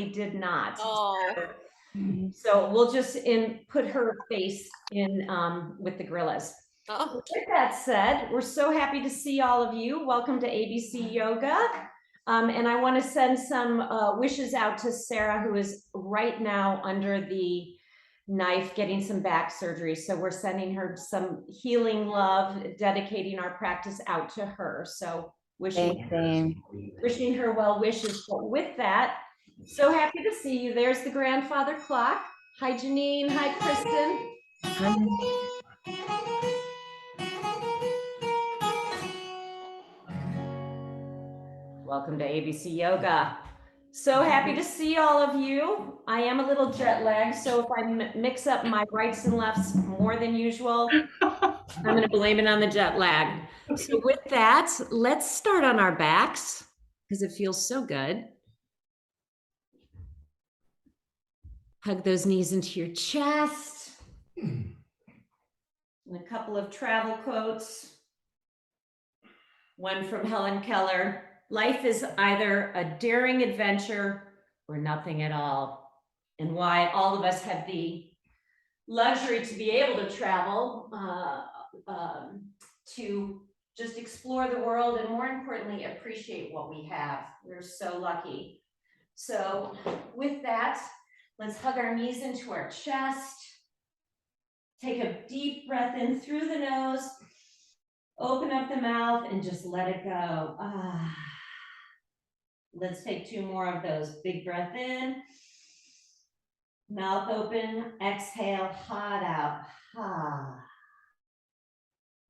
did not. Oh. So we'll just put her face in with the gorillas. Oh. With that said, we're so happy to see all of you. Welcome to ABC Yoga. And I want to send some wishes out to Sarah, who is right now under the knife getting some back surgery. So we're sending her some healing love, dedicating our practice out to her. So wishing her well wishes. But with that, so happy to see you. There's the grandfather clock. Hi, Janine. Hi, Kristen. Welcome to ABC Yoga. So happy to see all of you. I am a little jet lagged, so if I mix up my rights and lefts more than usual, I'm going to blame it on the jet lag. So with that, let's start on our backs because it feels so good. Hug those knees into your chest. And a couple of travel quotes. One from Helen Keller. Life is either a daring adventure or nothing at all. And why all of us have the luxury to be able to travel, to just explore the world and more importantly, appreciate what we have. We're so lucky. So with that, let's hug our knees into our chest. Take a deep breath in through the nose. Open up the mouth and just let it go. Let's take 2 more of those. Big breath in. Mouth open. Exhale, hot out.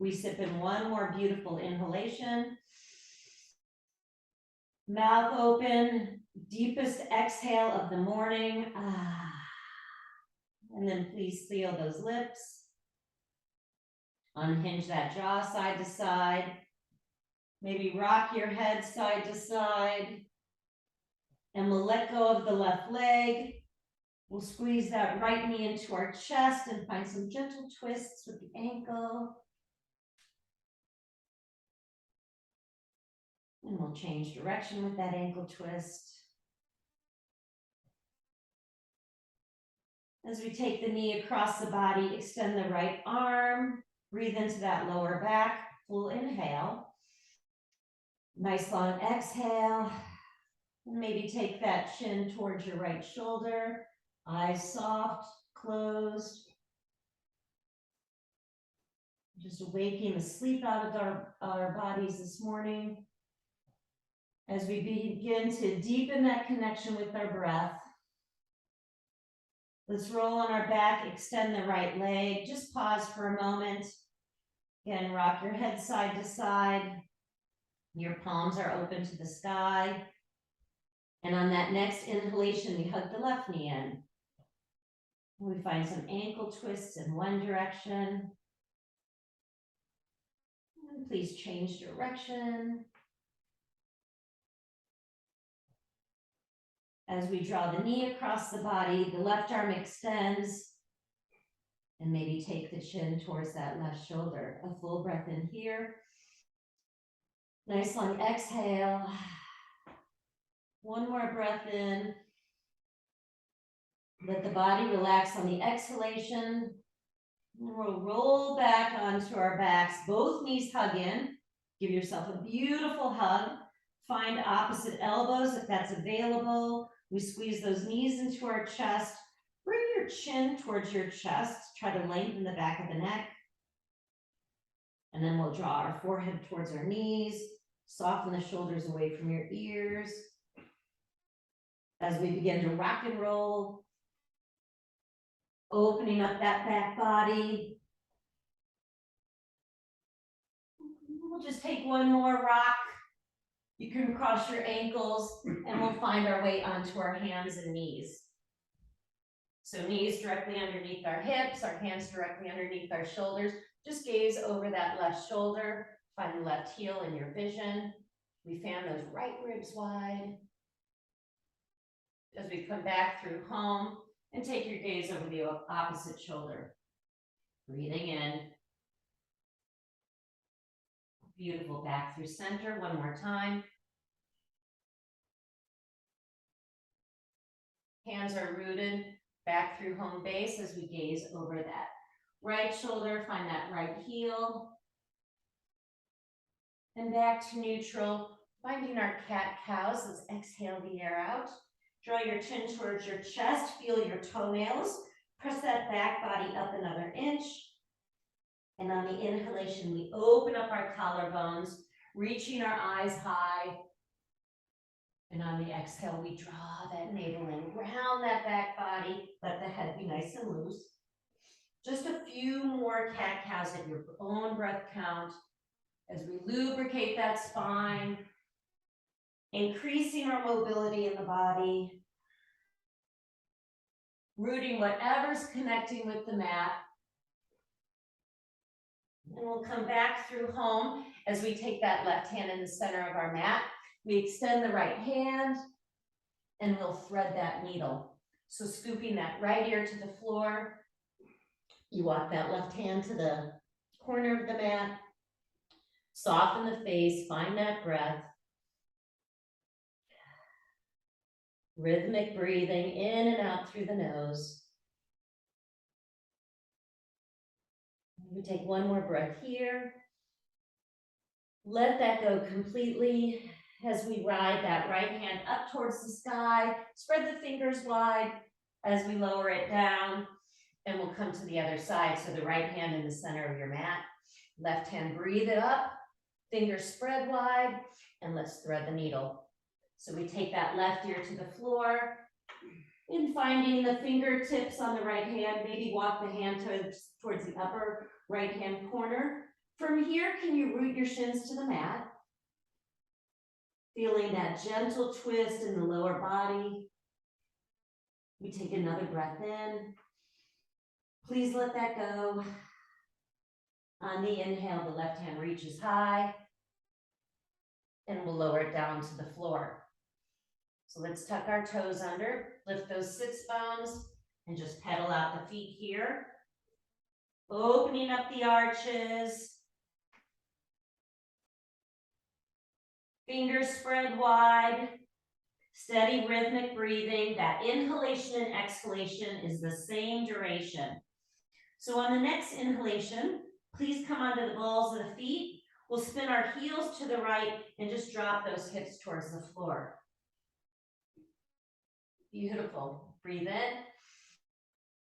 We sip in 1 more beautiful inhalation. Mouth open. Deepest exhale of the morning. And then please seal those lips. Unhinge that jaw side to side. Maybe rock your head side to side. And we'll let go of the left leg. We'll squeeze that right knee into our chest and find some gentle twists with the ankle. And we'll change direction with that ankle twist. As we take the knee across the body, extend the right arm. Breathe into that lower back. Full inhale. Nice long exhale. And maybe take that chin towards your right shoulder. Eyes soft, closed. Just waking the sleep out of our bodies this morning. As we begin to deepen that connection with our breath. Let's roll on our back, extend the right leg. Just pause for a moment. Again, rock your head side to side. Your palms are open to the sky. And on that next inhalation, we hug the left knee in. We find some ankle twists in one direction. And please change direction. As we draw the knee across the body, the left arm extends. And maybe take the chin towards that left shoulder. A full breath in here. Nice long exhale. 1 more breath in. Let the body relax on the exhalation. And we'll roll back onto our backs. Both knees hug in. Give yourself a beautiful hug. Find opposite elbows if that's available. We squeeze those knees into our chest. Bring your chin towards your chest. Try to lengthen the back of the neck. And then we'll draw our forehead towards our knees. Soften the shoulders away from your ears. As we begin to rock and roll. Opening up that back body. We'll just take 1 more rock. You can cross your ankles and we'll find our way onto our hands and knees. So knees directly underneath our hips, our hands directly underneath our shoulders. Just gaze over that left shoulder, find the left heel in your vision. We fan those right ribs wide. As we come back through home and take your gaze over the opposite shoulder. Breathing in. Beautiful, back through center. 1 more time. hands are rooted back through home base as we gaze over that right shoulder, find that right heel. And back to neutral, finding our cat-cows. Let's exhale the air out. Draw your chin towards your chest, feel your toenails. Press that back body up another inch. And on the inhalation, we open up our collarbones, reaching our eyes high. And on the exhale, we draw that navel in, round that back body, let the head be nice and loose. Just a few more cat-cows at your own breath count as we lubricate that spine, increasing our mobility in the body, rooting whatever's connecting with the mat. And we'll come back through home as we take that left hand in the center of our mat. We extend the right hand and we'll thread that needle. So scooping that right ear to the floor. You walk that left hand to the corner of the mat. Soften the face, find that breath. Rhythmic breathing in and out through the nose. We take one more breath here. Let that go completely as we ride that right hand up towards the sky. Spread the fingers wide as we lower it down. And we'll come to the other side. So the right hand in the center of your mat. Left hand, breathe it up. Fingers spread wide. And let's thread the needle. So we take that left ear to the floor. And finding the fingertips on the right hand, maybe walk the hand towards the upper right hand corner. From here, can you root your shins to the mat? Feeling that gentle twist in the lower body. We take another breath in. Please let that go. On the inhale, the left hand reaches high. And we'll lower it down to the floor. So let's tuck our toes under, lift those sits bones, and just pedal out the feet here. Opening up the arches. Fingers spread wide. Steady rhythmic breathing. That inhalation and exhalation is the same duration. So on the next inhalation, please come onto the balls of the feet. We'll spin our heels to the right and just drop those hips towards the floor. Beautiful. Breathe in.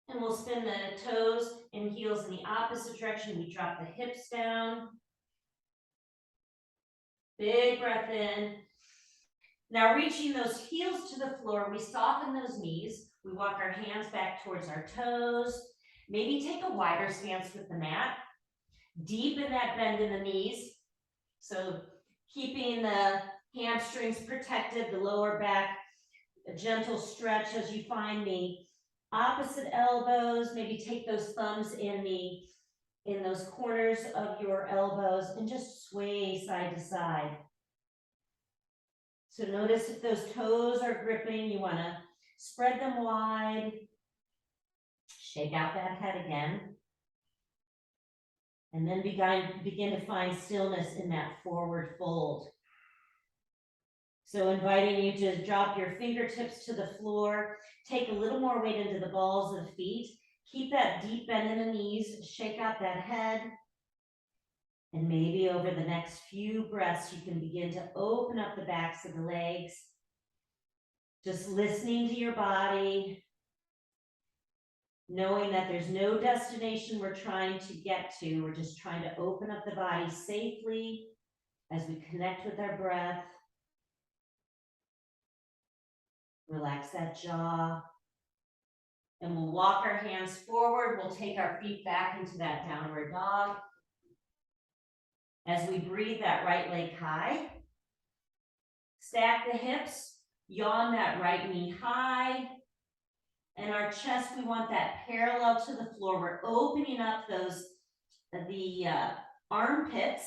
And we'll spin the toes and heels in the opposite direction. We drop the hips down. Big breath in. Now reaching those heels to the floor, we soften those knees. We walk our hands back towards our toes. Maybe take a wider stance with the mat. Deepen that bend in the knees. So keeping the hamstrings protected, the lower back, a gentle stretch as you find the opposite elbows. Maybe take those thumbs in those corners of your elbows and just sway side to side. So notice if those toes are gripping, you want to spread them wide. Shake out that head again. And then begin to find stillness in that forward fold. So inviting you to drop your fingertips to the floor, take a little more weight into the balls of the feet, keep that deep bend in the knees, shake out that head. And maybe over the next few breaths, you can begin to open up the backs of the legs. Just listening to your body, knowing that there's no destination we're trying to get to. We're just trying to open up the body safely as we connect with our breath. Relax that jaw. And we'll walk our hands forward. We'll take our feet back into that downward dog. As we breathe that right leg high, stack the hips, yawn that right knee high, and our chest, we want that parallel to the floor. We're opening up the armpits,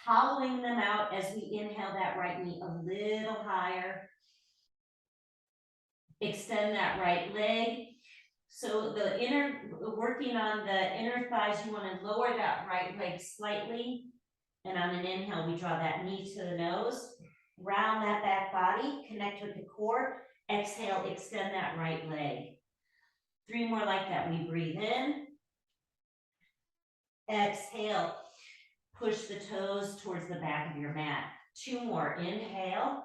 hollowing them out as we inhale that right knee a little higher. Extend that right leg. So working on the inner thighs, you want to lower that right leg slightly. And on an inhale, we draw that knee to the nose, round that back body, connect with the core. Exhale, extend that right leg. 3 more like that. We breathe in. Exhale, push the toes towards the back of your mat. 2 more. Inhale.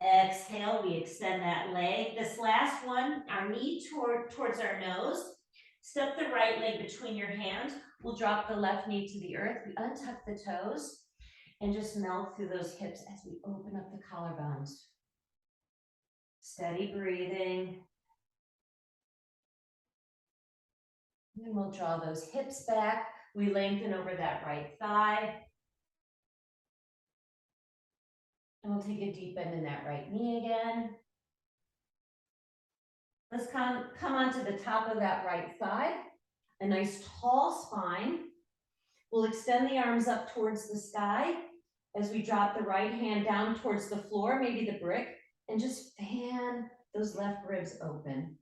Exhale, we extend that leg. This last one, our knee towards our nose. Step the right leg between your hands. We'll drop the left knee to the earth. We untuck the toes and just melt through those hips as we open up the collarbones. Steady breathing. And we'll draw those hips back. We lengthen over that right thigh. And we'll take a deep bend in that right knee again. Let's come onto the top of that right thigh. A nice tall spine. We'll extend the arms up towards the sky as we drop the right hand down towards the floor, maybe the brick, and just fan those left ribs open.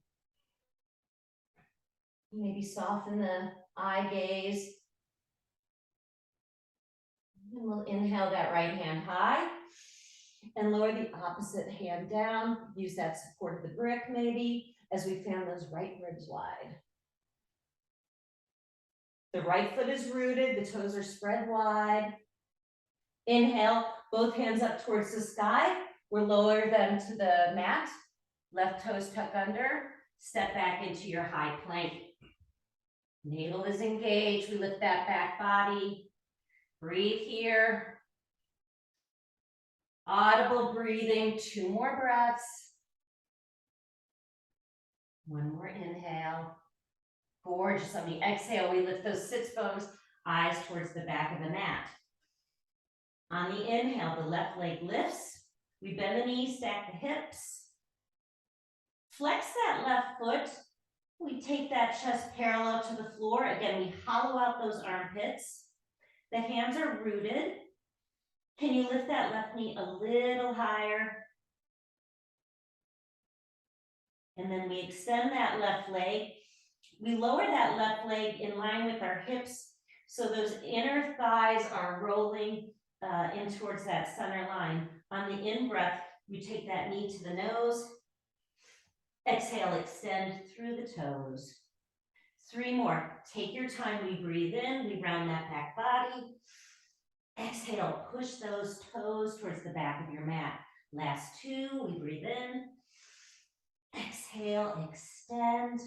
Maybe soften the eye gaze. And we'll inhale that right hand high and lower the opposite hand down. Use that support of the brick maybe as we fan those right ribs wide. The right foot is rooted, the toes are spread wide. Inhale, both hands up towards the sky. We'll lower them to the mat. Left toes tuck under. Step back into your high plank. Navel is engaged. We lift that back body. Breathe here. Audible breathing. 2 more breaths. 1 more inhale. Gorgeous. On the exhale, we lift those sits bones, eyes towards the back of the mat. On the inhale, the left leg lifts. We bend the knees, stack the hips. Flex that left foot. We take that chest parallel to the floor. Again, we hollow out those armpits. The hands are rooted. Can you lift that left knee a little higher? And then we extend that left leg. We lower that left leg in line with our hips, so those inner thighs are rolling in towards that center line. On the in-breath, we take that knee to the nose. Exhale, extend through the toes. 3 more. Take your time. We breathe in. We round that back body. Exhale, push those toes towards the back of your mat. Last 2. We breathe in. Exhale, extend.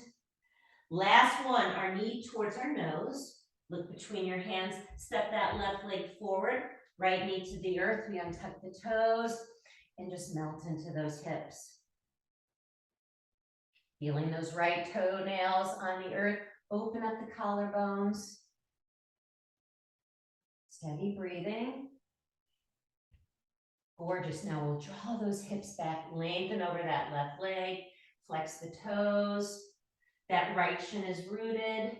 Last 1, our knee towards our nose. Look between your hands. Step that left leg forward. Right knee to the earth. We untuck the toes and just melt into those hips. Feeling those right toenails on the earth. Open up the collarbones. Steady breathing. Gorgeous. Now we'll draw those hips back. Lengthen over that left leg. Flex the toes. That right shin is rooted.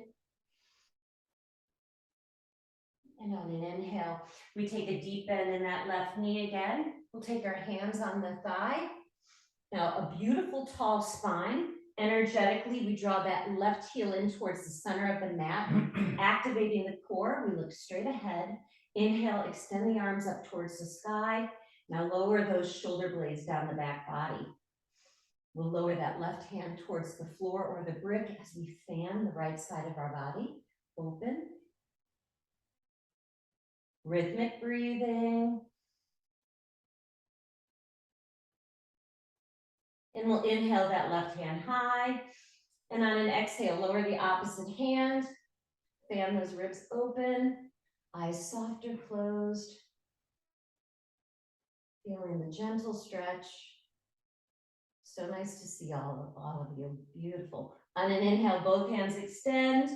And on an inhale, we take a deep bend in that left knee again. We'll take our hands on the thigh. Now, a beautiful tall spine. Energetically, we draw that left heel in towards the center of the mat, activating the core. We look straight ahead. Inhale, extend the arms up towards the sky. Now lower those shoulder blades down the back body. We'll lower that left hand towards the floor or the brick as we fan the right side of our body. Open. Rhythmic breathing. And we'll inhale that left hand high. And on an exhale, lower the opposite hand. Fan those ribs open. Eyes soft or closed. Feeling the gentle stretch. So nice to see all of you. Beautiful. On an inhale, both hands extend.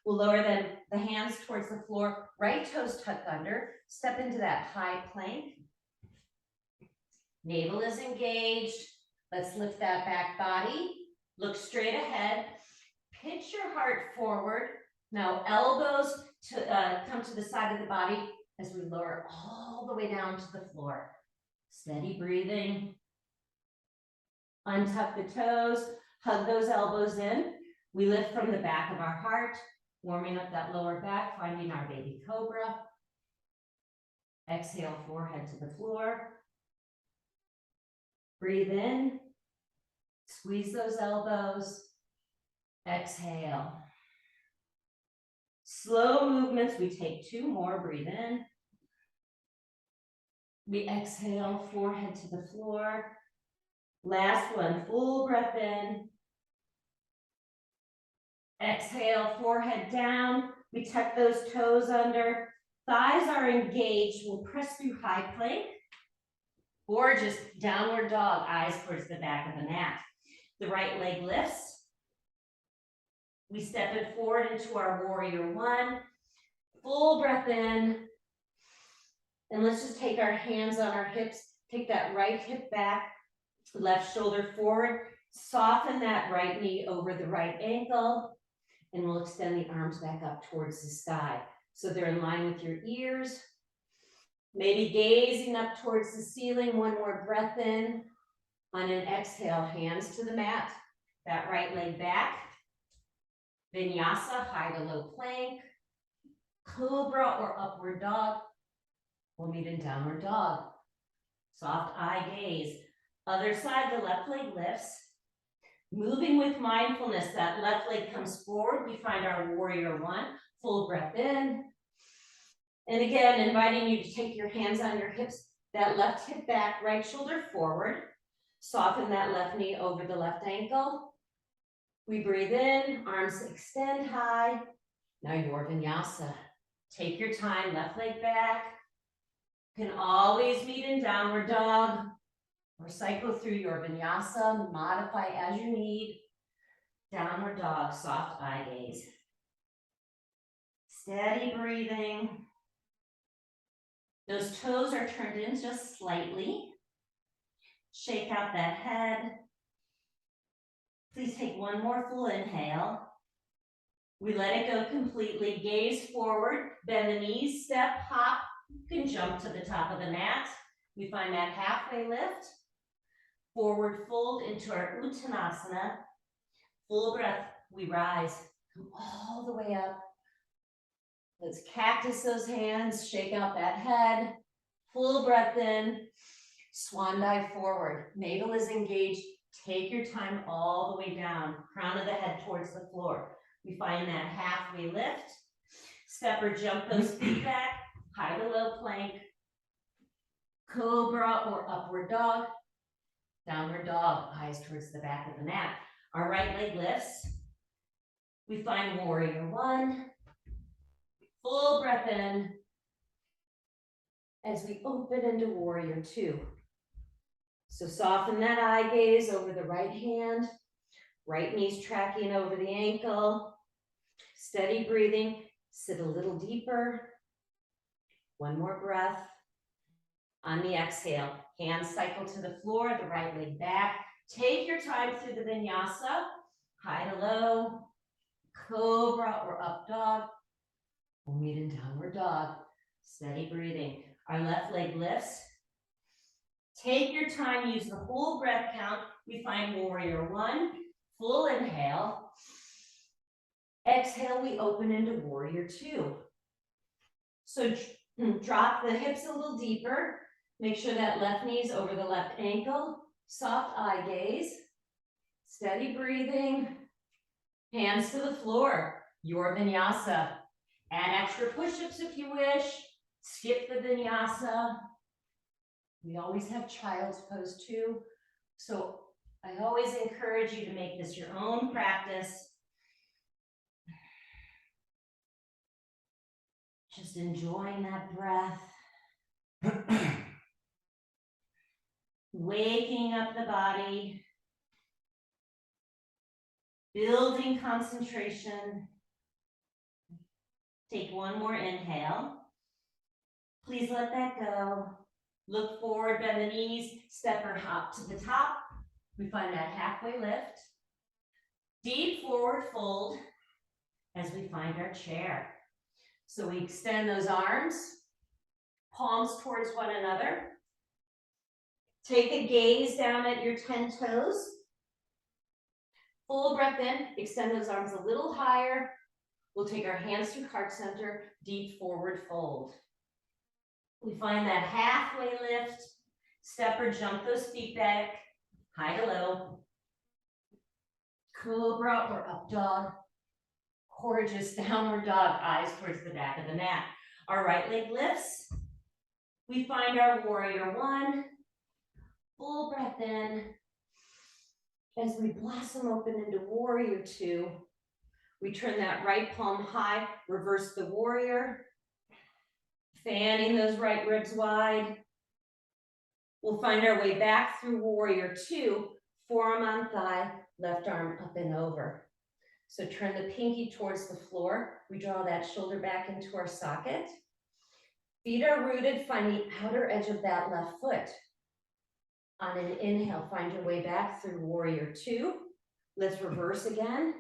We'll lower the hands towards the floor. Right toes tuck under. Step into that high plank. Navel is engaged. Let's lift that back body. Look straight ahead. Pitch your heart forward. Now elbows come to the side of the body as we lower all the way down to the floor. Steady breathing. Untuck the toes. Hug those elbows in. We lift from the back of our heart, warming up that lower back, finding our baby cobra. Exhale, forehead to the floor. Breathe in, squeeze those elbows, exhale. Slow movements, we take 2 more, breathe in. We exhale, forehead to the floor. Last one, full breath in. Exhale, forehead down. We tuck those toes under. Thighs are engaged. We'll press through high plank or just downward dog, eyes towards the back of the mat. The right leg lifts. We step it forward into our warrior one. Full breath in. And let's just take our hands on our hips. Take that right hip back, left shoulder forward. Soften that right knee over the right ankle. And we'll extend the arms back up towards the sky. So they're in line with your ears. Maybe gazing up towards the ceiling. One more breath in. On an exhale, hands to the mat. That right leg back. Vinyasa, high to low plank. Cobra or upward dog. We'll meet in downward dog. Soft eye gaze. Other side, the left leg lifts. Moving with mindfulness, that left leg comes forward. We find our warrior one. Full breath in. And again, inviting you to take your hands on your hips. That left hip back, right shoulder forward. Soften that left knee over the left ankle. We breathe in, arms extend high. Now your vinyasa. Take your time, left leg back. Can always meet in downward dog or cycle through your vinyasa, modify as you need. Downward dog, soft eye gaze. Steady breathing. Those toes are turned in just slightly. Shake out that head. Please take one more full inhale. We let it go completely. Gaze forward, bend the knees, step, hop. You can jump to the top of the mat. We find that halfway lift. Forward fold into our Uttanasana. Full breath, we rise. Come all the way up. Let's cactus those hands, shake out that head. Full breath in. Swan dive forward. Navel is engaged. Take your time all the way down. Crown of the head towards the floor. We find that halfway lift. Step or jump those feet back. High to low plank. Cobra or upward dog. Downward dog, eyes towards the back of the mat. Our right leg lifts. We find warrior one. Full breath in. As we open into warrior two. So soften that eye gaze over the right hand. Right knee's tracking over the ankle. Steady breathing. Sit a little deeper. One more breath. On the exhale, hands cycle to the floor, the right leg back. Take your time through the vinyasa. High to low, cobra or up dog. We'll meet in downward dog. Steady breathing. Our left leg lifts. Take your time, use the whole breath count. We find warrior one. Full inhale. Exhale, we open into warrior two. So drop the hips a little deeper. Make sure that left knee is over the left ankle. Soft eye gaze. Steady breathing. Hands to the floor. Your vinyasa. Add extra push-ups if you wish. Skip the vinyasa. We always have child's pose too. So I always encourage you to make this your own practice. Just enjoying that breath. Waking up the body. Building concentration. Take one more inhale. Please let that go. Look forward, bend the knees, step or hop to the top. We find that halfway lift. Deep forward fold as we find our chair. So we extend those arms, palms towards one another. Take a gaze down at your 10 toes. Full breath in, extend those arms a little higher. We'll take our hands to heart center, deep forward fold. We find that halfway lift, step or jump those feet back, high to low, cobra or up dog, gorgeous downward dog, eyes towards the back of the mat. Our right leg lifts. We find our warrior one, full breath in. As we blossom open into warrior two, we turn that right palm high, reverse the warrior, fanning those right ribs wide. We'll find our way back through warrior two, forearm on thigh, left arm up and over. So turn the pinky towards the floor. We draw that shoulder back into our socket. Feet are rooted, find the outer edge of that left foot. On an inhale, find your way back through warrior two. Let's reverse again.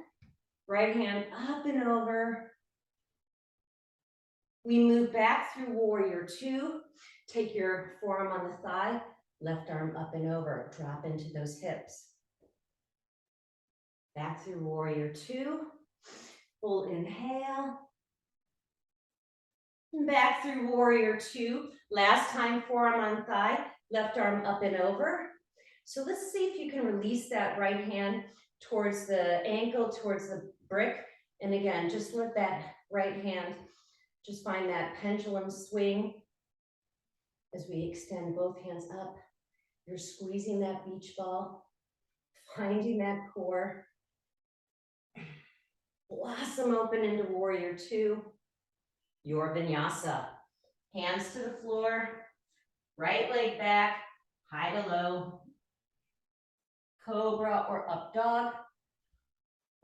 Right hand up and over. We move back through warrior two. Take your forearm on the thigh, left arm up and over. Drop into those hips. Back through warrior two. Full inhale. Back through warrior two. Last time, forearm on thigh, left arm up and over. So let's see if you can release that right hand towards the ankle, towards the brick. And again, just let that right hand, just find that pendulum swing as we extend both hands up. You're squeezing that beach ball, finding that core. Blossom open into warrior two. Your vinyasa. Hands to the floor, right leg back, high to low. Cobra or up dog.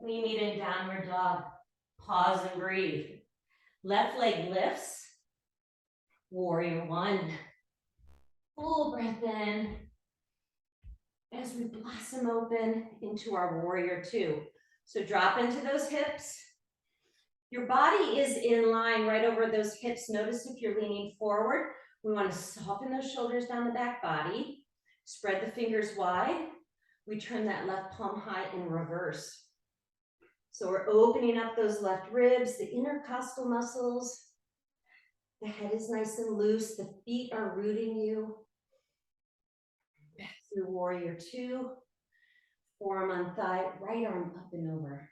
We meet in downward dog. Pause and breathe. Left leg lifts. Warrior one. Full breath in. As we blossom open into our warrior two. So drop into those hips. Your body is in line right over those hips. Notice if you're leaning forward, we want to soften those shoulders down the back body. Spread the fingers wide. We turn that left palm high in reverse. So we're opening up those left ribs, the intercostal muscles. The head is nice and loose. The feet are rooting you. Back through warrior two. Forearm on thigh, right arm up and over.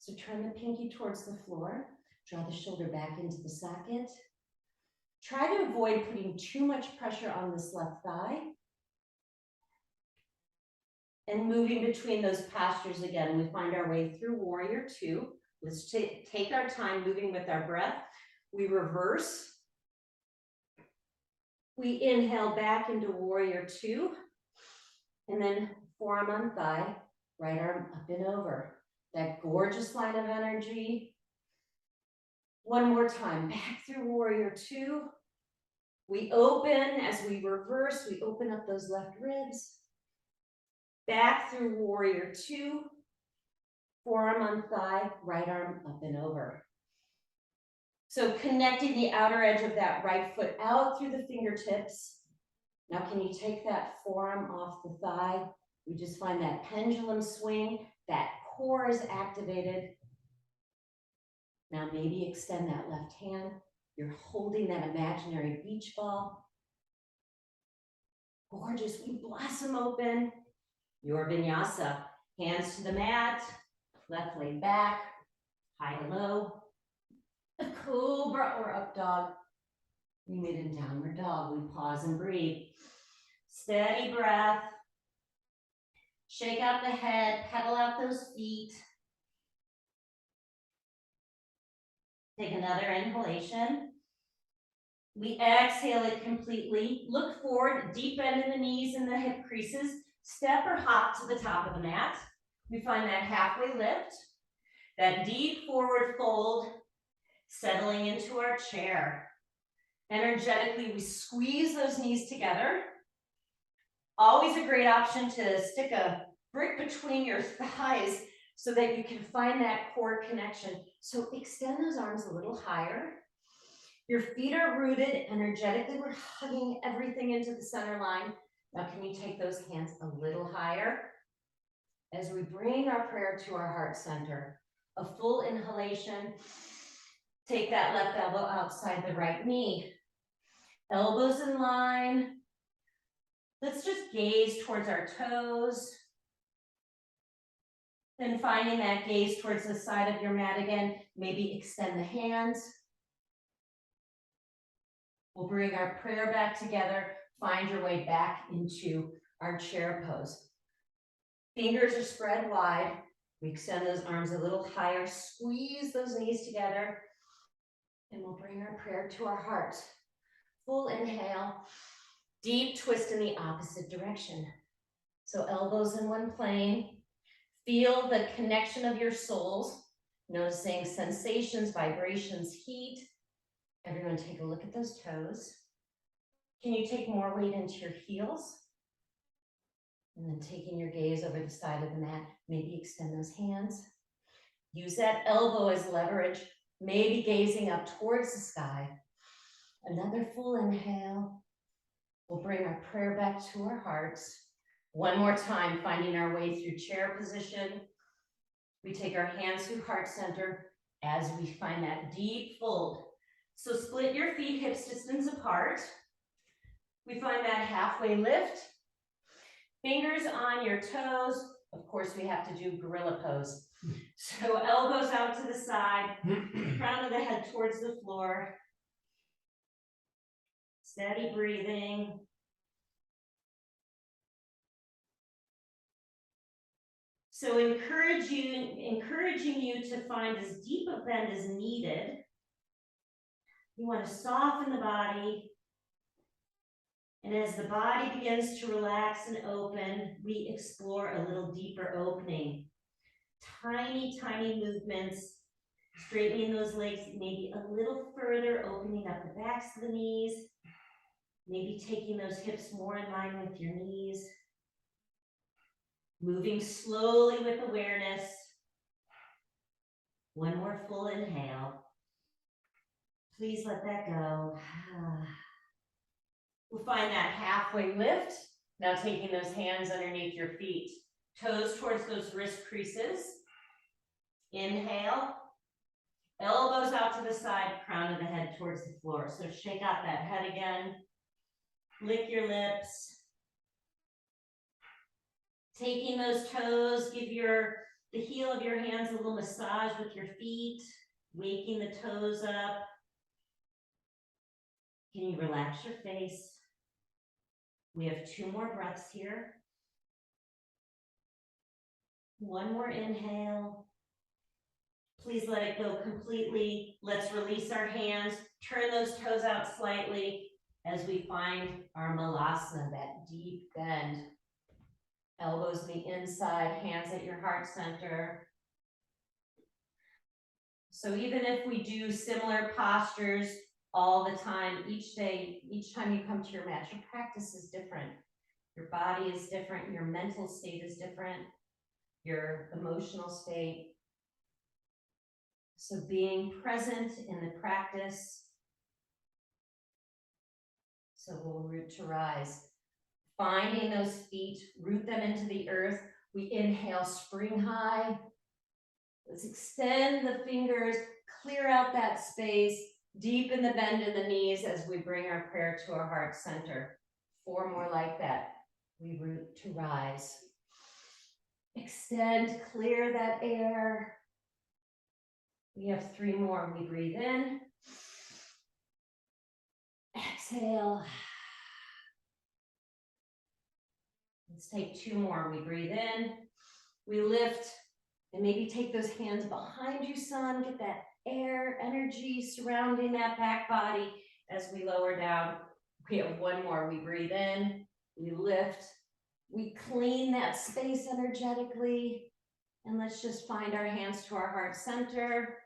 So turn the pinky towards the floor. Draw the shoulder back into the socket. Try to avoid putting too much pressure on this left thigh. And moving between those postures again, we find our way through warrior two. Let's take our time moving with our breath. We reverse. We inhale back into warrior two. And then forearm on thigh, right arm up and over. That gorgeous line of energy. One more time, back through warrior two. We open as we reverse, we open up those left ribs. Back through warrior two. Forearm on thigh, right arm up and over. So connecting the outer edge of that right foot out through the fingertips. Now can you take that forearm off the thigh? We just find that pendulum swing, that core is activated. Now maybe extend that left hand. You're holding that imaginary beach ball. Gorgeous, we blossom open. Your vinyasa, hands to the mat, left leg back, high to low. A cobra or up dog. We meet in downward dog. We pause and breathe. Steady breath. Shake out the head, pedal out those feet. Take another inhalation. We exhale it completely. Look forward, deep bend in the knees and the hip creases. Step or hop to the top of the mat. We find that halfway lift, that deep forward fold, settling into our chair. Energetically, we squeeze those knees together. Always a great option to stick a brick between your thighs so that you can find that core connection. So extend those arms a little higher. Your feet are rooted. Energetically, we're hugging everything into the center line. Now, can you take those hands a little higher? As we bring our prayer to our heart center, a full inhalation. Take that left elbow outside the right knee. Elbows in line. Let's just gaze towards our toes. Then finding that gaze towards the side of your mat again, maybe extend the hands. We'll bring our prayer back together. Find your way back into our chair pose. Fingers are spread wide. We extend those arms a little higher, squeeze those knees together, and we'll bring our prayer to our heart. Full inhale, deep twist in the opposite direction. So elbows in one plane. Feel the connection of your soles, noticing sensations, vibrations, heat. Everyone take a look at those toes. Can you take more weight into your heels? And then taking your gaze over the side of the mat, maybe extend those hands. Use that elbow as leverage, maybe gazing up towards the sky. Another full inhale. We'll bring our prayer back to our hearts. One more time, finding our way through chair position. We take our hands to heart center as we find that deep fold. So split your feet hips distance apart. We find that halfway lift. Fingers on your toes. Of course, we have to do gorilla pose. So elbows out to the side, crown of the head towards the floor. Steady breathing. So encouraging you to find as deep a bend as needed. You want to soften the body. And as the body begins to relax and open, we explore a little deeper opening. Tiny, tiny movements, straightening those legs maybe a little further, opening up the backs of the knees, maybe taking those hips more in line with your knees. Moving slowly with awareness. One more full inhale. Please let that go. We'll find that halfway lift. Now taking those hands underneath your feet. Toes towards those wrist creases. Inhale. Elbows out to the side, crown of the head towards the floor. So shake out that head again. Lick your lips. Taking those toes, give the heel of your hands a little massage with your feet, waking the toes up. Can you relax your face? We have 2 more breaths here. One more inhale. Please let it go completely. Let's release our hands. Turn those toes out slightly as we find our malasana, that deep bend. Elbows on the inside, hands at your heart center. So even if we do similar postures all the time, each day, each time you come to your mat, your practice is different. Your body is different, your mental state is different, your emotional state. So being present in the practice. So we'll root to rise. Finding those feet, root them into the earth. We inhale, spring high. Let's extend the fingers, clear out that space, deepen the bend in the knees as we bring our prayer to our heart center. 4 more like that. We root to rise. Extend, clear that air. We have 3 more. We breathe in. Exhale. Let's take 2 more. We breathe in. We lift. And maybe take those hands behind you, son. Get that air, energy surrounding that back body as we lower down. We have 1 more. We breathe in, we lift, we clean that space energetically. And let's just find our hands to our heart center,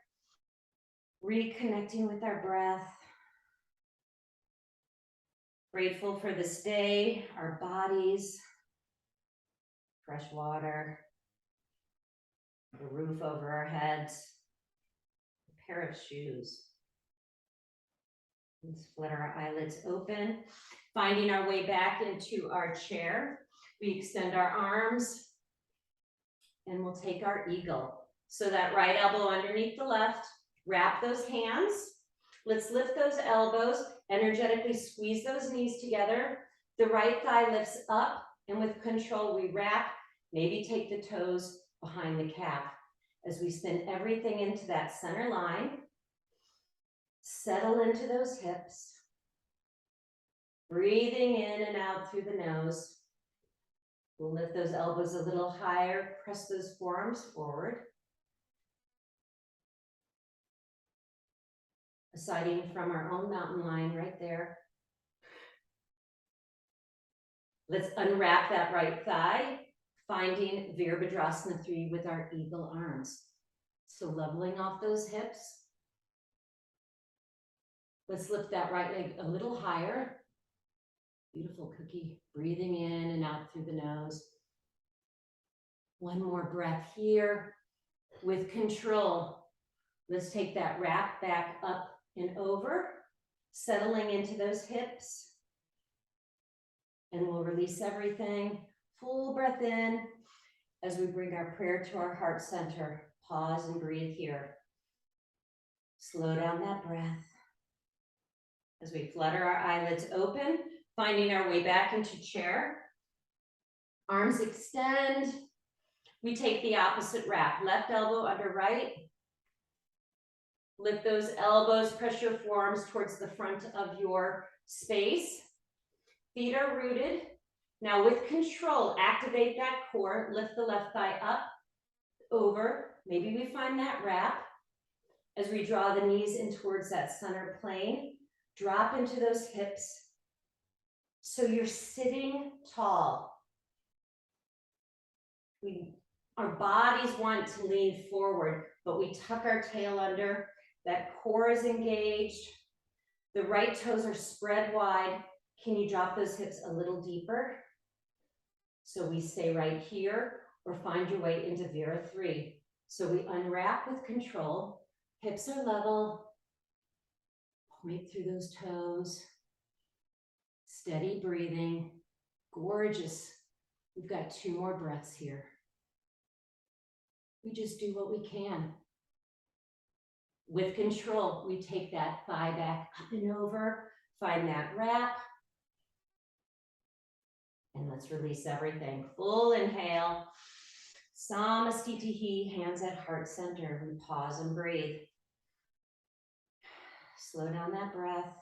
reconnecting with our breath. Grateful for this day, our bodies, fresh water, the roof over our heads, a pair of shoes. Let's split our eyelids open, finding our way back into our chair. We extend our arms and we'll take our eagle. So that right elbow underneath the left, wrap those hands. Let's lift those elbows, energetically squeeze those knees together. The right thigh lifts up, and with control, we wrap, maybe take the toes behind the calf as we spin everything into that center line. Settle into those hips. Breathing in and out through the nose. We'll lift those elbows a little higher, press those forearms forward. A sighting from our own mountain lion right there. Let's unwrap that right thigh, finding Virabhadrasana 3 with our eagle arms. So leveling off those hips. Let's lift that right leg a little higher. Beautiful cookie. Breathing in and out through the nose. One more breath here. With control, let's take that wrap back up and over, settling into those hips. And we'll release everything. Full breath in as we bring our prayer to our heart center. Pause and breathe here. Slow down that breath. As we flutter our eyelids open, finding our way back into chair. Arms extend. We take the opposite wrap. Left elbow under right. Lift those elbows, press your forearms towards the front of your space. Feet are rooted. Now with control, activate that core. Lift the left thigh up, over. Maybe we find that wrap. As we draw the knees in towards that center plane, drop into those hips. So you're sitting tall. Our bodies want to lean forward, but we tuck our tail under. That core is engaged. The right toes are spread wide. Can you drop those hips a little deeper? So we stay right here, or find your way into Vira 3. So we unwrap with control. Hips are level. Point through those toes. Steady breathing. Gorgeous. We've got 2 more breaths here. We just do what we can. With control, we take that thigh back up and over, find that wrap, and let's release everything. Full inhale, Samastitihi, hands at heart center. We pause and breathe. Slow down that breath.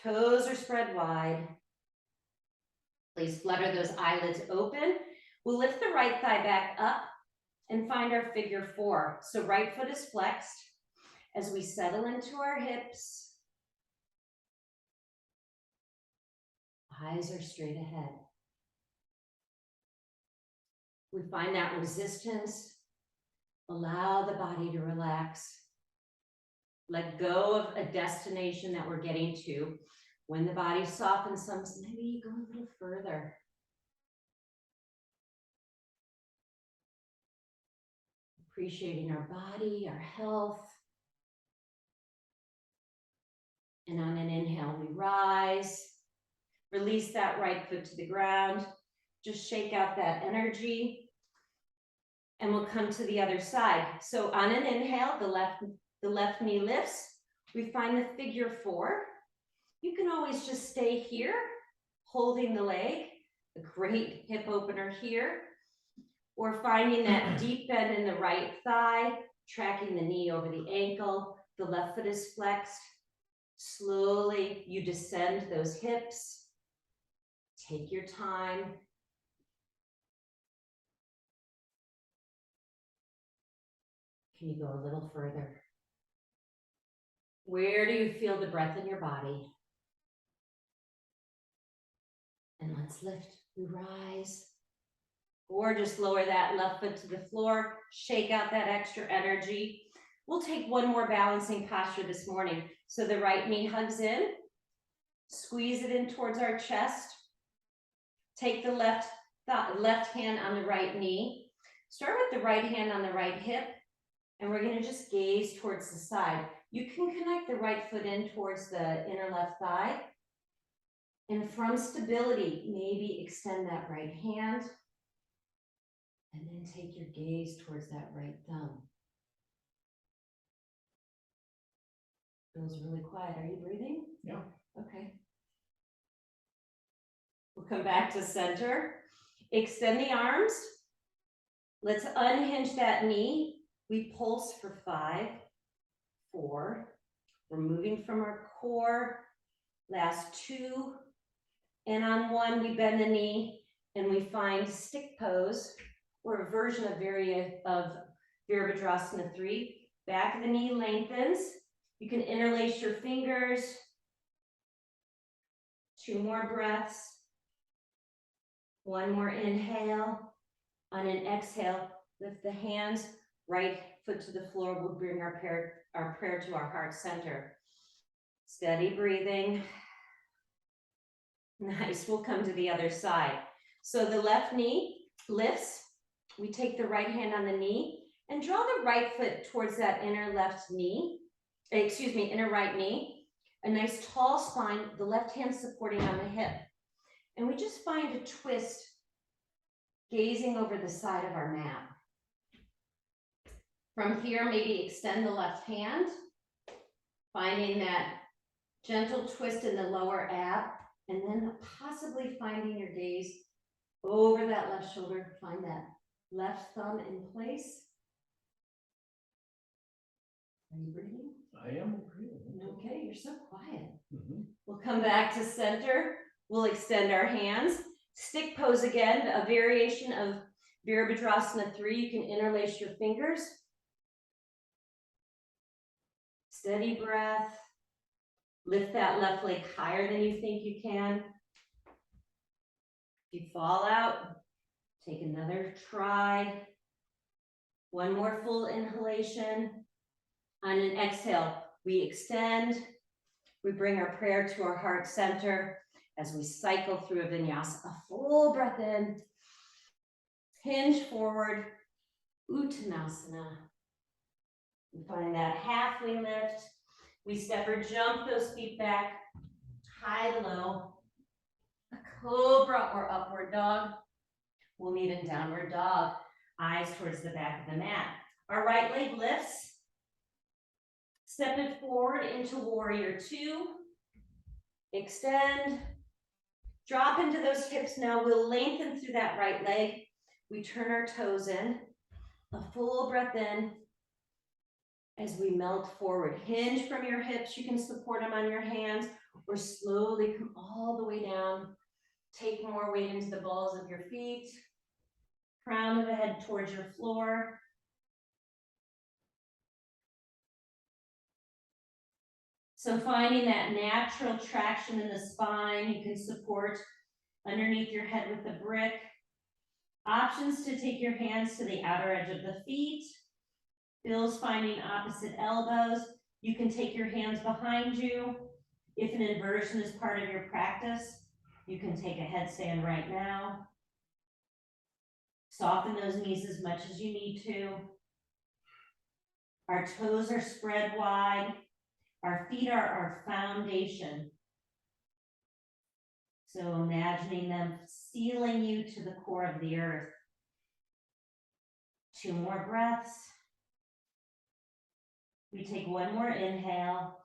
Toes are spread wide. Please flutter those eyelids open. We'll lift the right thigh back up and find our figure 4. So right foot is flexed as we settle into our hips. Eyes are straight ahead. We find that resistance. Allow the body to relax. Let go of a destination that we're getting to. When the body softens some, maybe you go a little further. Appreciating our body, our health. And on an inhale, we rise. Release that right foot to the ground. Just shake out that energy. And we'll come to the other side. So on an inhale, the left knee lifts. We find the figure 4. You can always just stay here, holding the leg. A great hip opener here. Or finding that deep bend in the right thigh, tracking the knee over the ankle. The left foot is flexed. Slowly, you descend those hips. Take your time. Can you go a little further? Where do you feel the breath in your body? And let's lift. We rise. Or just lower that left foot to the floor. Shake out that extra energy. We'll take one more balancing posture this morning. So the right knee hugs in. Squeeze it in towards our chest. Take the left hand on the right knee. Start with the right hand on the right hip. And we're going to just gaze towards the side. You can connect the right foot in towards the inner left thigh. And from stability, maybe extend that right hand. And then take your gaze towards that right thumb. Feels really quiet. Are you breathing? Yeah. Okay. come back to center. Extend the arms. Let's unhinge that knee. We pulse for 5, 4. We're moving from our core. Last 2. And on 1, we bend the knee and we find stick pose, or a version of Virabhadrasana 3. Back of the knee lengthens. You can interlace your fingers. 2 more breaths. 1 more inhale. On an exhale, lift the hands, right foot to the floor. We'll bring our prayer to our heart center. Steady breathing. Nice, we'll come to the other side. So the left knee lifts. We take the right hand on the knee and draw the right foot towards that inner right knee. A nice tall spine, the left hand supporting on the hip. And we just find a twist, gazing over the side of our mat. From here, maybe extend the left hand, finding that gentle twist in the lower ab, and then possibly finding your gaze over that left shoulder. Find that left thumb in place. Are you breathing? I am breathing. Okay, you're so quiet. We'll come back to center. We'll extend our hands. Stick pose again, a variation of Virabhadrasana 3. You can interlace your fingers. Steady breath. Lift that left leg higher than you think you can. If you fall out, take another try. 1 more full inhalation. On an exhale, we extend. We bring our prayer to our heart center as we cycle through a vinyasa. A full breath in. Hinge forward. Uttanasana. We find that halfway lift. We step or jump those feet back, high to low. A cobra or upward dog. We'll meet in downward dog. Eyes towards the back of the mat. Our right leg lifts. Step it forward into warrior 2. Extend. Drop into those hips now. We'll lengthen through that right leg. We turn our toes in. A full breath in. As we melt forward, hinge from your hips. You can support them on your hands or slowly come all the way down. Take more weight into the balls of your feet. Crown of the head towards your floor. So finding that natural traction in the spine, you can support underneath your head with the brick. Options to take your hands to the outer edge of the feet. Bill's finding opposite elbows. You can take your hands behind you. If an inversion is part of your practice, you can take a headstand right now. Soften those knees as much as you need to. Our toes are spread wide. Our feet are our foundation. So imagining them sealing you to the core of the earth. 2 more breaths. We take 1 more inhale.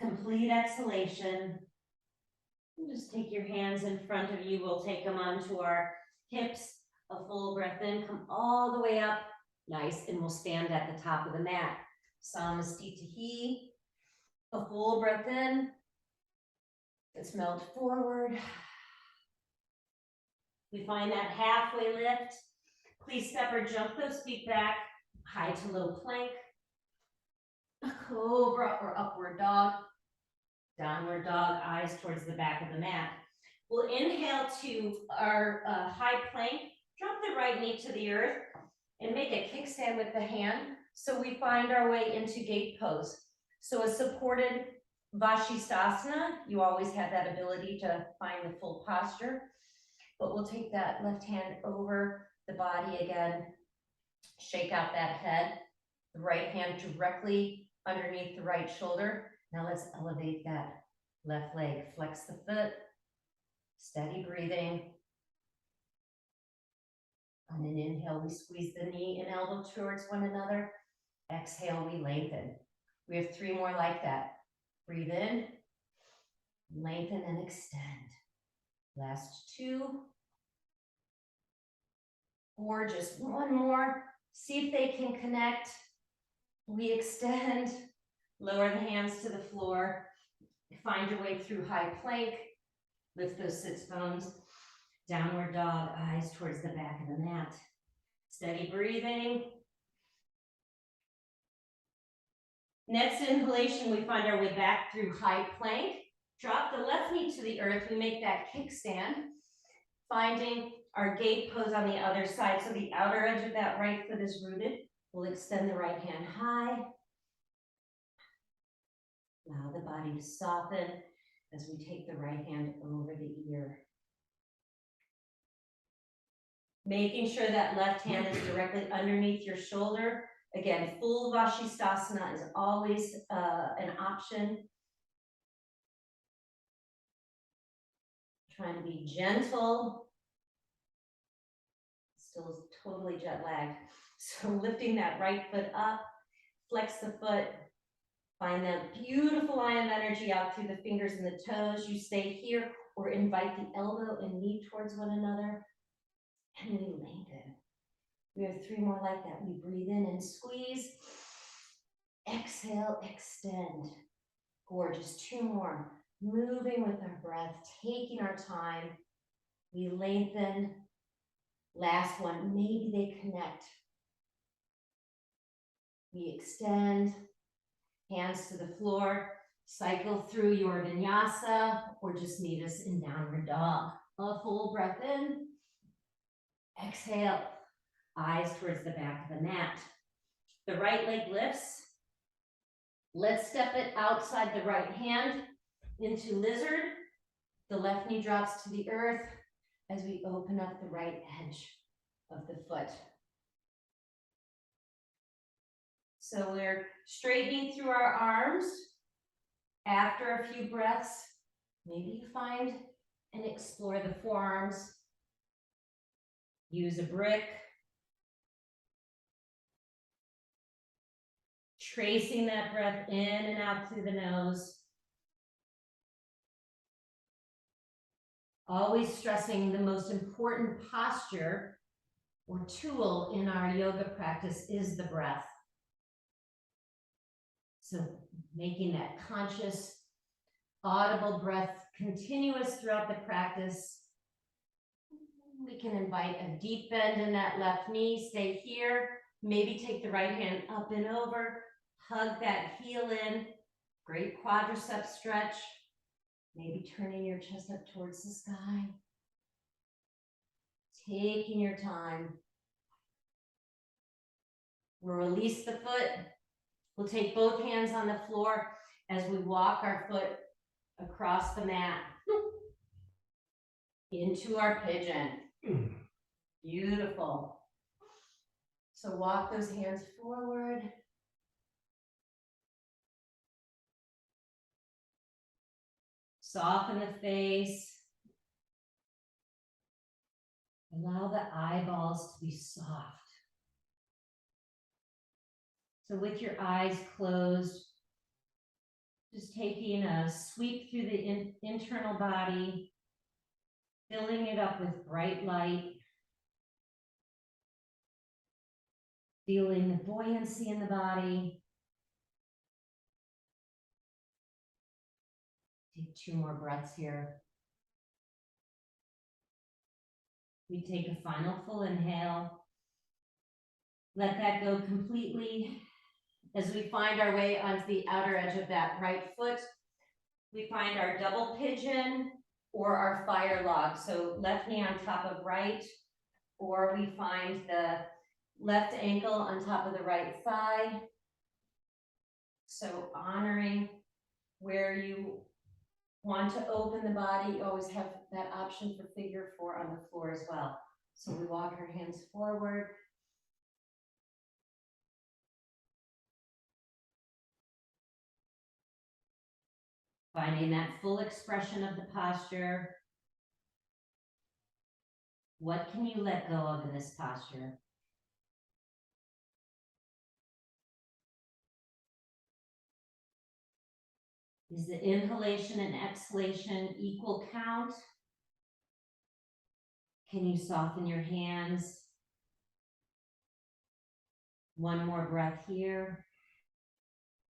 Complete exhalation. And just take your hands in front of you. We'll take them onto our hips. A full breath in. Come all the way up. Nice. And we'll stand at the top of the mat. Samastitihi. A full breath in. Let's melt forward. We find that halfway lift. Please step or jump those feet back. High to low plank. A cobra or upward dog. Downward dog, eyes towards the back of the mat. We'll inhale to our high plank. Drop the right knee to the earth and make a kickstand with the hand. So we find our way into gate pose. So a supported Vashisthasana, you always have that ability to find the full posture. But we'll take that left hand over the body again. Shake out that head. The right hand directly underneath the right shoulder. Now let's elevate that left leg. Flex the foot. Steady breathing. On an inhale, we squeeze the knee and elbow towards one another. Exhale, we lengthen. We have 3 more like that. Breathe in, lengthen and extend. Last two. Or just one more. See if they can connect. We extend, lower the hands to the floor. Find your way through high plank. Lift those sits bones. Downward dog, eyes towards the back of the mat. Steady breathing. Next inhalation, we find our way back through high plank. Drop the left knee to the earth. We make that kickstand. Finding our gate pose on the other side. So the outer edge of that right foot is rooted. We'll extend the right hand high. Allow the body to soften as we take the right hand over the ear. Making sure that left hand is directly underneath your shoulder. Again, full Vashisthasana is always an option. Trying to be gentle. Still totally jet lagged. So lifting that right foot up, flex the foot, find that beautiful line of energy out through the fingers and the toes. You stay here or invite the elbow and knee towards one another. And we lengthen. We have three more like that. We breathe in and squeeze. Exhale, extend. Gorgeous. Two more. Moving with our breath, taking our time. We lengthen. Last one. Maybe they connect. We extend. Hands to the floor. Cycle through your vinyasa or just meet us in downward dog. A full breath in. Exhale. Eyes towards the back of the mat. The right leg lifts. Let's step it outside the right hand into lizard. The left knee drops to the earth as we open up the right edge of the foot. So we're straightening through our arms. After a few breaths, maybe you find and explore the forearms. Use a brick. Tracing that breath in and out through the nose. Always stressing the most important posture or tool in our yoga practice is the breath. So making that conscious, audible breath continuous throughout the practice. We can invite a deep bend in that left knee. Stay here. Maybe take the right hand up and over. Hug that heel in. Great quadricep stretch. Maybe turning your chest up towards the sky. Taking your time. We'll release the foot. We'll take both hands on the floor as we walk our foot across the mat into our pigeon. Beautiful. So walk those hands forward. Soften the face. Allow the eyeballs to be soft. So with your eyes closed, just taking a sweep through the internal body, filling it up with bright light, feeling the buoyancy in the body. Take two more breaths here. We take a final full inhale. Let that go completely. As we find our way onto the outer edge of that right foot, we find our double pigeon or our fire log. So left knee on top of right, or we find the left ankle on top of the right thigh. So honoring where you want to open the body, you always have that option for figure four on the floor as well. So we walk our hands forward. Finding that full expression of the posture. What can you let go of in this posture? Is the inhalation and exhalation equal count? Can you soften your hands? One more breath here.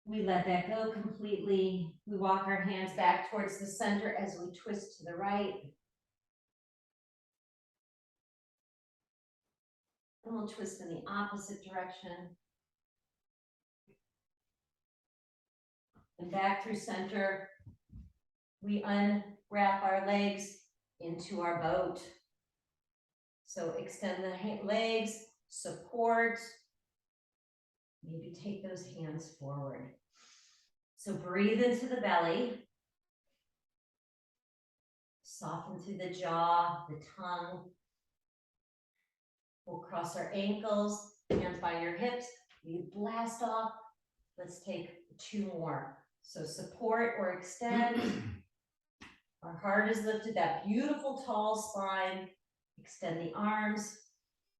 We let that go completely. We walk our hands back towards the center as we twist to the right. And we'll twist in the opposite direction. And back through center. We unwrap our legs into our boat. So extend the legs, support. Maybe take those hands forward. So breathe into the belly. Soften through the jaw, the tongue. We'll cross our ankles, hands by your hips. We blast off. Let's take 2 more. So support or extend. Our heart is lifted, that beautiful tall spine. Extend the arms.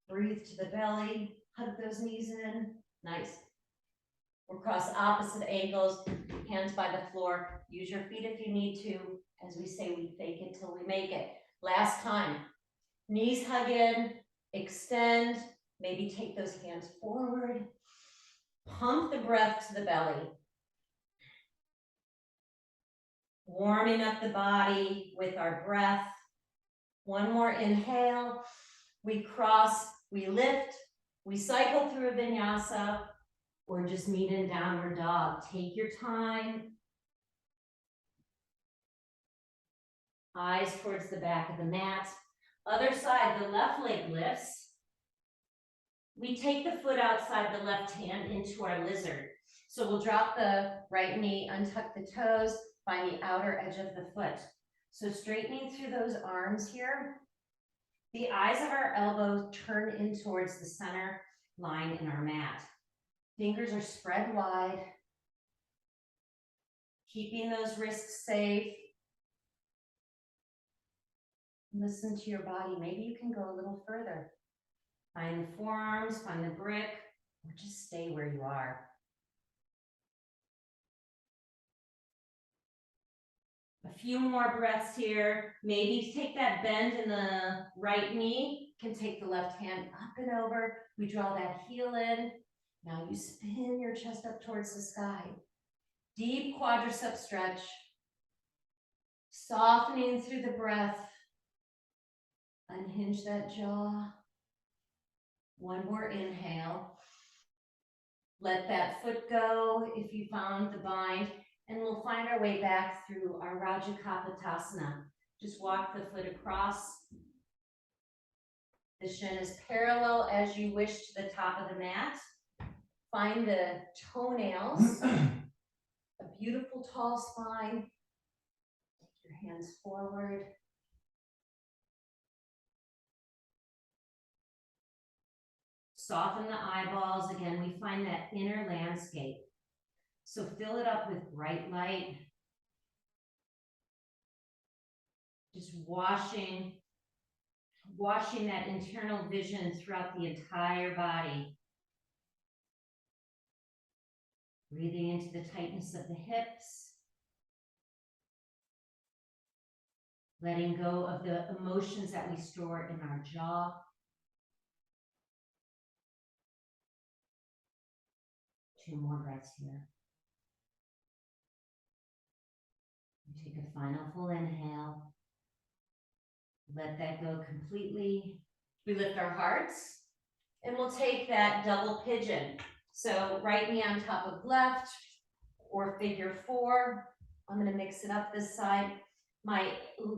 Breathe to the belly. Hug those knees in. Nice. We'll cross opposite ankles, hands by the floor. Use your feet if you need to. As we say, we fake it till we make it. Last time. Knees hug in, extend. Maybe take those hands forward. Pump the breath to the belly. Warming up the body with our breath. One more inhale. We cross, we lift, we cycle through a vinyasa, or just meet in downward dog. Take your time. Eyes towards the back of the mat. Other side, the left leg lifts. We take the foot outside the left hand into our lizard. So we'll drop the right knee, untuck the toes, find the outer edge of the foot. So straightening through those arms here. The eyes of our elbows turn in towards the center line in our mat. Fingers are spread wide. Keeping those wrists safe. Listen to your body. Maybe you can go a little further. Find the forearms, find the brick, or just stay where you are. A few more breaths here. Maybe take that bend in the right knee. You can take the left hand up and over. We draw that heel in. Now you spin your chest up towards the sky. Deep quadricep stretch. Softening through the breath. Unhinge that jaw. One more inhale. Let that foot go if you found the bind. And we'll find our way back through our Rajakapotasana. Just walk the foot across. The shin is parallel as you wish to the top of the mat. Find the toenails. A beautiful tall spine. Take your hands forward. Soften the eyeballs. Again, we find that inner landscape. So fill it up with bright light. Just washing that internal vision throughout the entire body. Breathing into the tightness of the hips. Letting go of the emotions that we store in our jaw. Two more breaths here. Take a final full inhale. Let that go completely. We lift our hearts and we'll take that double pigeon. So right knee on top of left or figure 4. I'm going to mix it up this side. My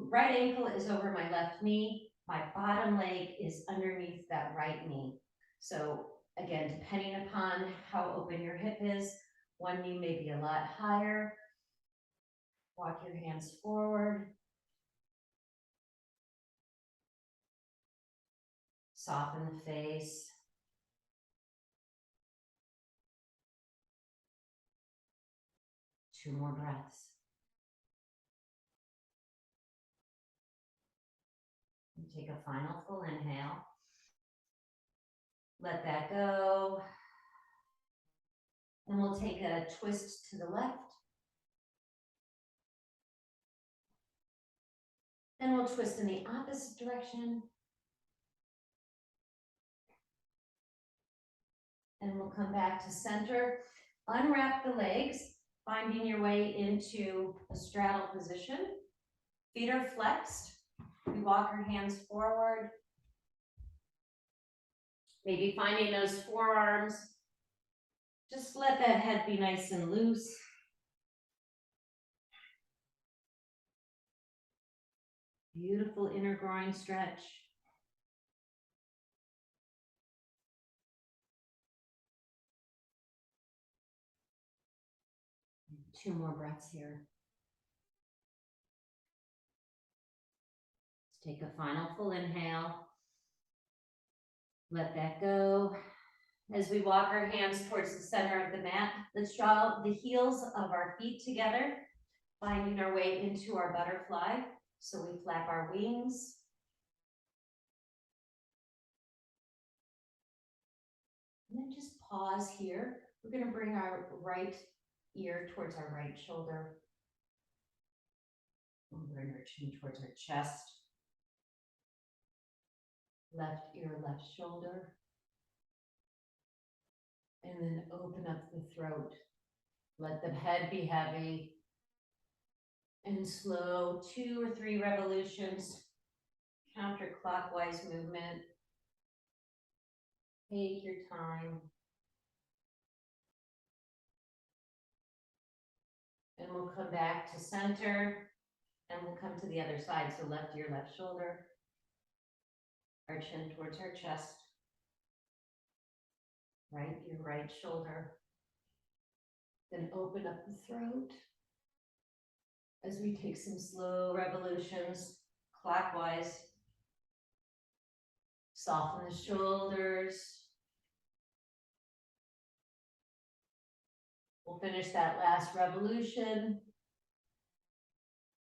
right ankle is over my left knee. My bottom leg is underneath that right knee. So again, depending upon how open your hip is, one knee may be a lot higher. Walk your hands forward. Soften the face. Two more breaths. And take a final full inhale. Let that go. And we'll take a twist to the left. And we'll twist in the opposite direction. and we'll come back to center. Unwrap the legs, finding your way into a straddle position. Feet are flexed. We walk our hands forward. Maybe finding those forearms. Just let that head be nice and loose. Beautiful inner groin stretch. Two more breaths here. Let's take a final full inhale. Let that go. As we walk our hands towards the center of the mat, let's draw the heels of our feet together, finding our way into our butterfly. So we flap our wings. And then just pause here. We're going to bring our right ear towards our right shoulder. We'll bring our chin towards our chest. Left ear, left shoulder. And then open up the throat. Let the head be heavy. And slow 2 or 3 revolutions. Counterclockwise movement. Take your time. And we'll come back to center. And we'll come to the other side. So left ear, left shoulder. Our chin towards our chest. Right ear, right shoulder. Then open up the throat. As we take some slow revolutions clockwise. Soften the shoulders. We'll finish that last revolution.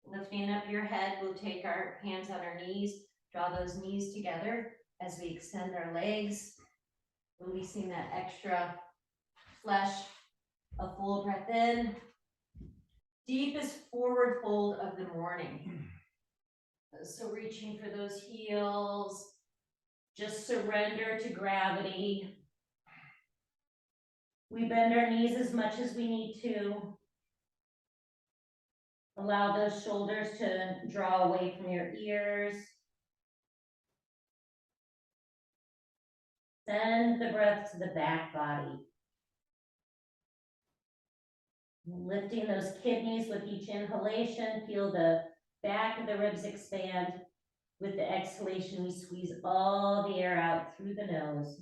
Lifting up your head, we'll take our hands on our knees, draw those knees together as we extend our legs, releasing that extra flesh. A full breath in. Deepest forward fold of the morning. So reaching for those heels, just surrender to gravity. We bend our knees as much as we need to. Allow those shoulders to draw away from your ears. Send the breath to the back body. Lifting those kidneys with each inhalation, feel the back of the ribs expand. With the exhalation, we squeeze all the air out through the nose.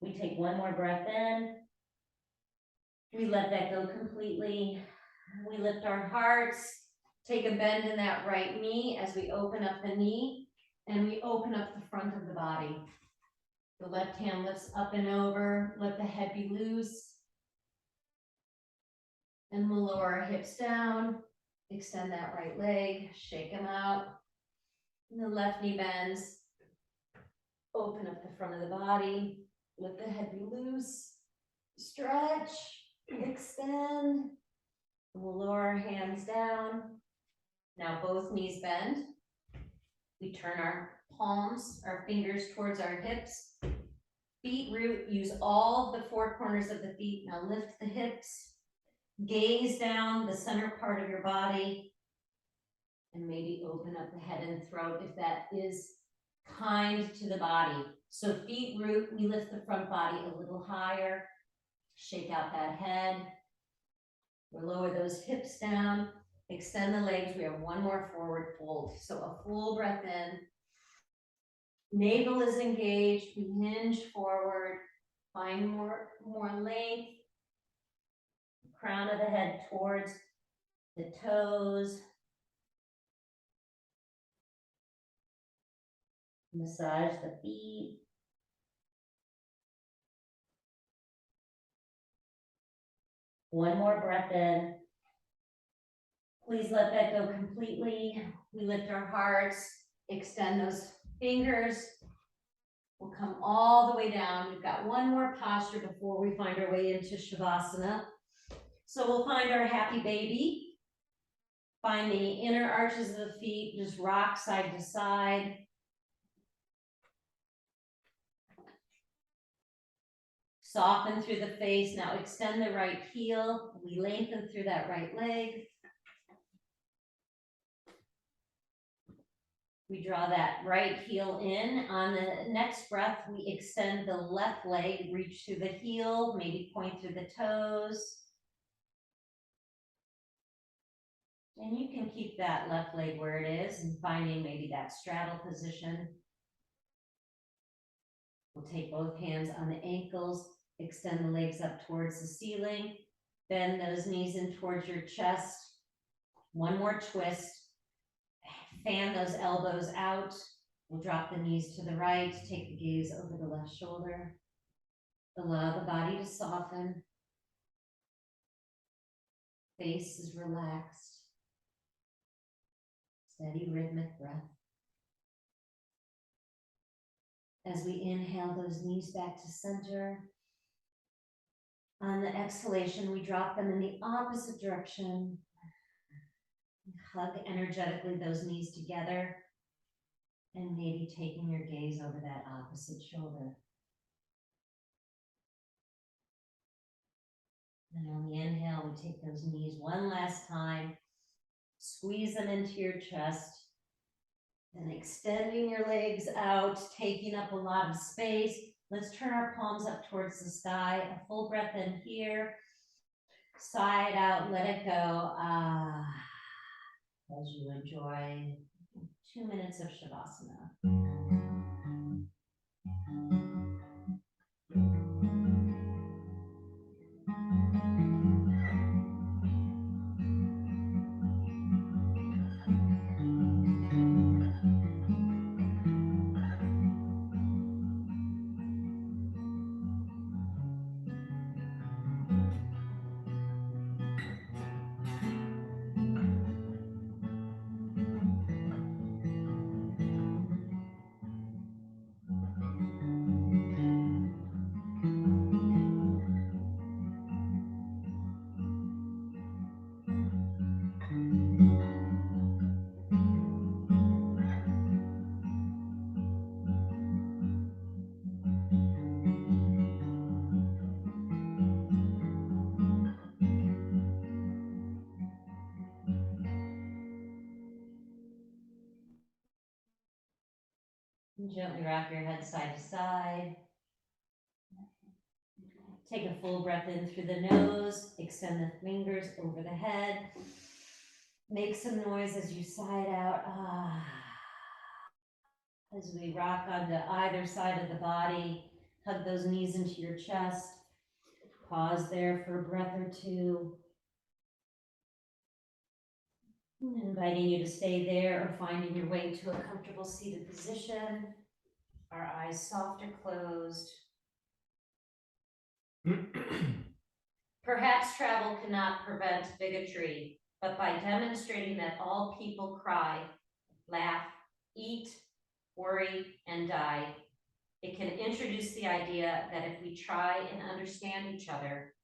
We take one more breath in. We let that go completely. We lift our hearts, take a bend in that right knee as we open up the knee, and we open up the front of the body. The left hand lifts up and over, let the head be loose. And we'll lower our hips down, extend that right leg, shake them out. And the left knee bends. Open up the front of the body, let the head be loose, stretch, extend. We'll lower our hands down. Now both knees bend. We turn our palms, our fingers towards our hips. Feet root, use all the 4 corners of the feet. Now lift the hips. Gaze down the center part of your body. And maybe open up the head and throat if that is kind to the body. So feet root, we lift the front body a little higher. Shake out that head. We'll lower those hips down, extend the legs. We have one more forward fold. So a full breath in. Navel is engaged. We hinge forward. Find more length. Crown of the head towards the toes. Massage the feet. One more breath in. Please let that go completely. We lift our hearts, extend those fingers. We'll come all the way down. We've got one more posture before we find our way into Shavasana. So we'll find our happy baby. Find the inner arches of the feet, just rock side to side. Soften through the face. Now extend the right heel. We lengthen through that right leg. We draw that right heel in. On the next breath, we extend the left leg, reach through the heel, maybe point through the toes. And you can keep that left leg where it is and finding maybe that straddle position. We'll take both hands on the ankles, extend the legs up towards the ceiling, bend those knees in towards your chest. One more twist. Fan those elbows out. We'll drop the knees to the right, take the gaze over the left shoulder. Allow the body to soften. Face is relaxed. Steady rhythmic breath. As we inhale those knees back to center. On the exhalation, we drop them in the opposite direction. Hug energetically those knees together. And maybe taking your gaze over that opposite shoulder. And on the inhale, we take those knees one last time. Squeeze them into your chest. And extending your legs out, taking up a lot of space. Let's turn our palms up towards the sky. A full breath in here. Side out, let it go. As you enjoy 2 minutes of Shavasana. Gently rock your head side to side. Take a full breath in through the nose. Extend the fingers over the head. Make some noise as you side out. As we rock onto either side of the body, hug those knees into your chest. Pause there for a breath or two. Inviting you to stay there or finding your way to a comfortable seated position. Our eyes soft or closed. Perhaps travel cannot prevent bigotry, but by demonstrating that all people cry, laugh, eat, worry, and die, it can introduce the idea that if we try and understand each other,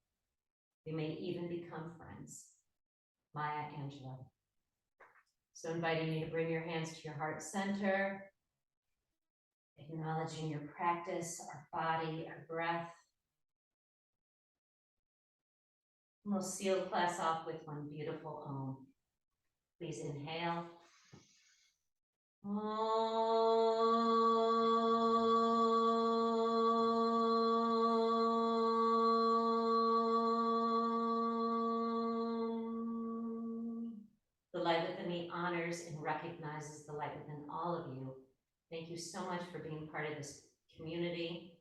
we may even become friends. Maya Angelou. So inviting you to bring your hands to your heart center, acknowledging your practice, our body, our breath. And we'll seal class off with one beautiful Om. Please inhale. The light within me honors and recognizes the light within all of you. Thank you so much for being part of this community,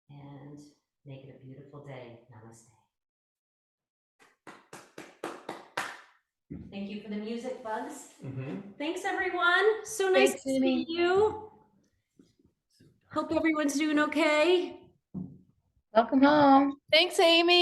and make it a beautiful day. Namaste. Thank you for the music, Bugs. Thanks, everyone. So nice to see you. Hope everyone's doing okay. Welcome home. Thanks, Amy.